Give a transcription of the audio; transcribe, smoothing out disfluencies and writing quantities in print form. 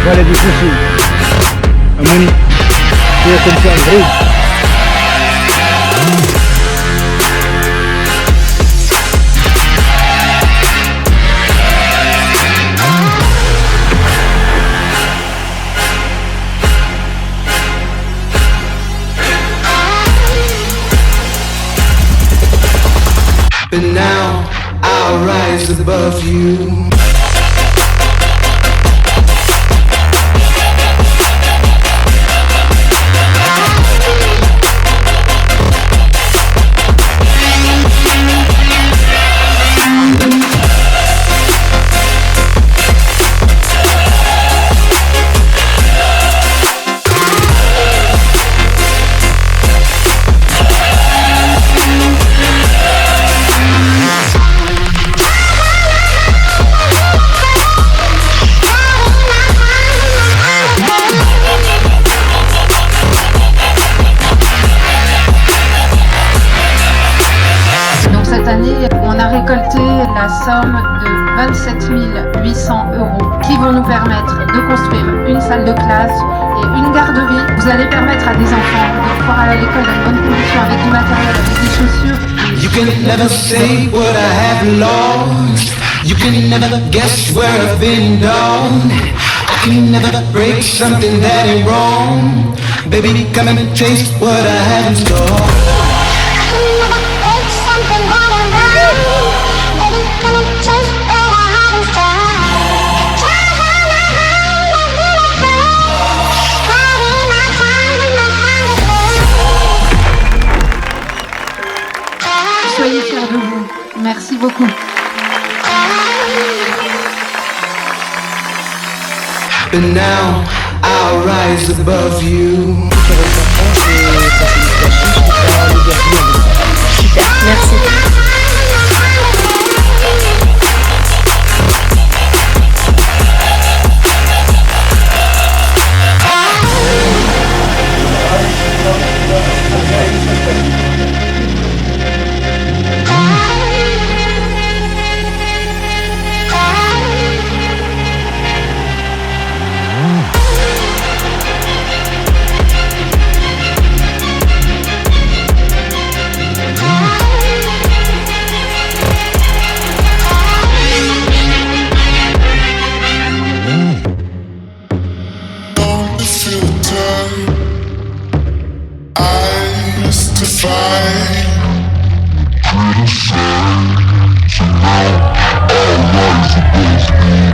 Voilà des sociaux. Un money. C'est comme ça, le Rouge. But now I'll rise above you. Récolter la somme de 27 800 € qui vont nous permettre de construire une salle de classe et une garderie. Vous allez permettre à des enfants de pouvoir aller à l'école dans de bonnes conditions avec du matériel, avec des chaussures. You can never say what I have lost. You can never guess where I've been down. I can never break something that ain't wrong. Baby, come and taste what I have in store. Soyez fiers de vous. Merci beaucoup. But now I'll rise above you. Super, merci. So now I'll rise above you.